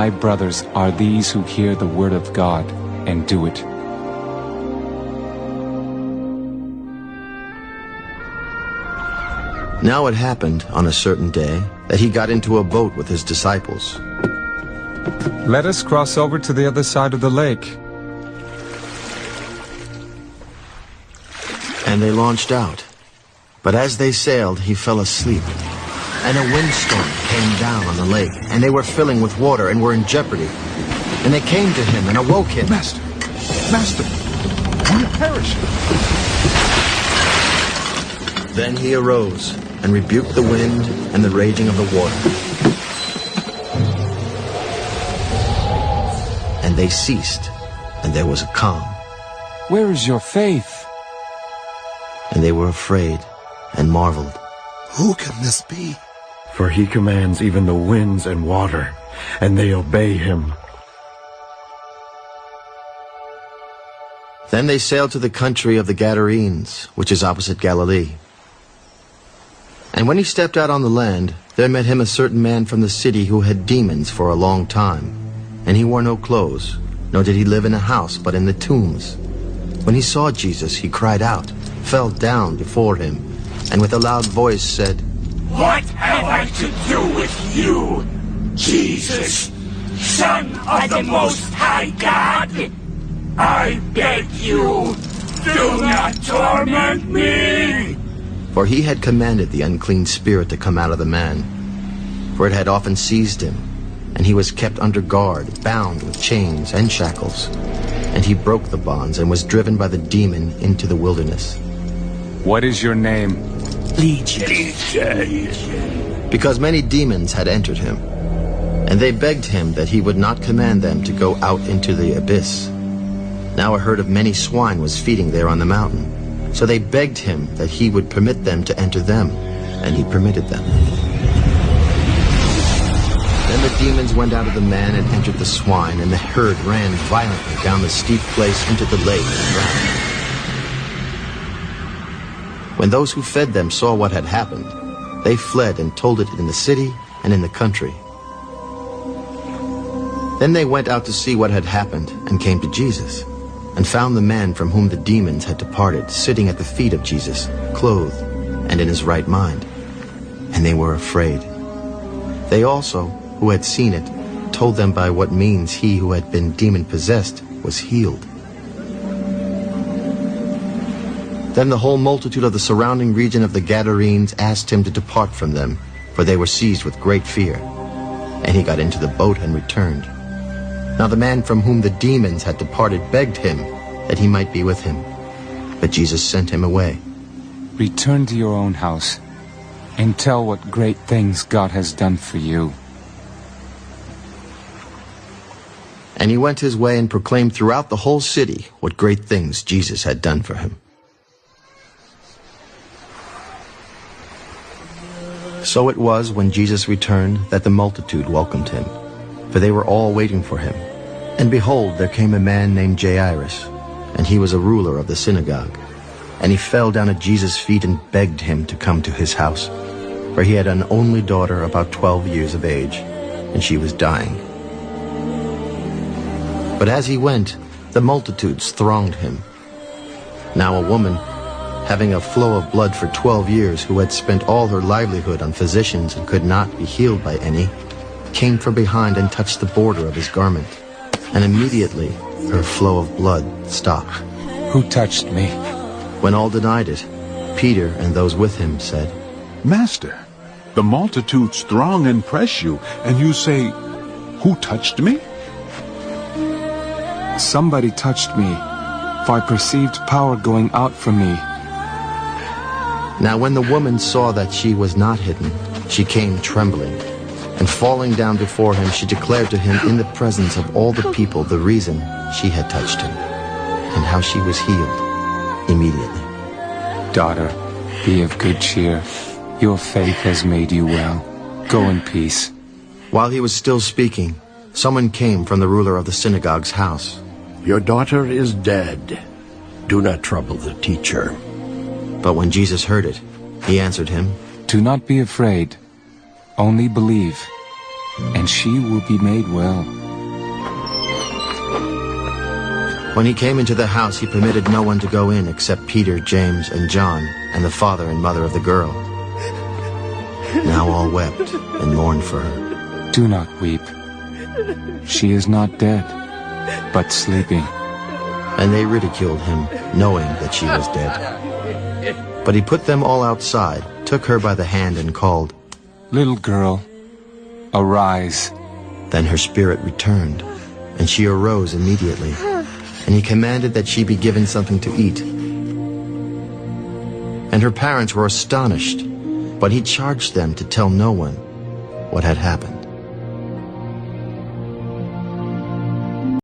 My brothers are these who hear the word of God and do it. Now it happened on a certain day that he got into a boat with his disciples. Let us cross over to the other side of the lake. And they launched out. But as they sailed, he fell asleep. And a windstorm came down on the lake, and they were filling with water and were in jeopardy. And they came to him and awoke him. Master, Master, we are perishing. Then he arose and rebuked the wind and the raging of the water. And they ceased, and there was a calm. Where is your faith? And they were afraid and marveled. Who can this be? For he commands even the winds and water, and they obey him. Then they sailed to the country of the Gadarenes, which is opposite Galilee. And when he stepped out on the land, there met him a certain man from the city who had demons for a long time. And he wore no clothes, nor did he live in a house, but in the tombs. When he saw Jesus, he cried out, fell down before him, and with a loud voice said, What have I to do with you, Jesus, Son of the Most High God? I beg you, do not torment me! For he had commanded the unclean spirit to come out of the man. For it had often seized him, and he was kept under guard, bound with chains and shackles. And he broke the bonds and was driven by the demon into the wilderness. What is your name? Legion. Because many demons had entered him. And they begged him that he would not command them to go out into the abyss. Now a herd of many swine was feeding there on the mountain. So they begged him that he would permit them to enter them, and he permitted them. Then the demons went out of the man and entered the swine, and the herd ran violently down the steep place into the lake and drowned. When those who fed them saw what had happened, they fled and told it in the city and in the country. Then they went out to see what had happened and came to Jesus, and found the man from whom the demons had departed sitting at the feet of Jesus, clothed and in his right mind. And they were afraid. They also, who had seen it, told them by what means he who had been demon-possessed was healed. Then the whole multitude of the surrounding region of the Gadarenes asked him to depart from them, for they were seized with great fear. And he got into the boat and returned. Now the man from whom the demons had departed begged him that he might be with him. But Jesus sent him away. Return to your own house and tell what great things God has done for you. And he went his way and proclaimed throughout the whole city what great things Jesus had done for him. So it was when Jesus returned that the multitude welcomed him, for they were all waiting for him. And behold, there came a man named Jairus, and he was a ruler of the synagogue. And he fell down at Jesus' feet and begged him to come to his house, for he had an only daughter about 12 years of age, and she was dying. But as he went, the multitudes thronged him. Now a woman, having a flow of blood for 12 years, who had spent all her livelihood on physicians and could not be healed by any, came from behind and touched the border of his garment. And immediately her flow of blood stopped. Who touched me? When all denied it, Peter and those with him said, Master, the multitudes throng and press you, and you say, Who touched me? Somebody touched me, for I perceived power going out from me. Now when the woman saw that she was not hidden, she came trembling. And falling down before him, she declared to him in the presence of all the people the reason she had touched him, and how she was healed immediately. Daughter, be of good cheer. Your faith has made you well. Go in peace. While he was still speaking, someone came from the ruler of the synagogue's house. Your daughter is dead. Do not trouble the teacher. But when Jesus heard it, he answered him, Do not be afraid. Only believe, and she will be made well. When he came into the house, he permitted no one to go in except Peter, James, and John, and the father and mother of the girl. Now all wept and mourned for her. Do not weep. She is not dead, but sleeping. And they ridiculed him, knowing that she was dead. But he put them all outside, took her by the hand, and called, Little girl, arise. Then her spirit returned, and she arose immediately. And he commanded that she be given something to eat. And her parents were astonished, but he charged them to tell no one what had happened.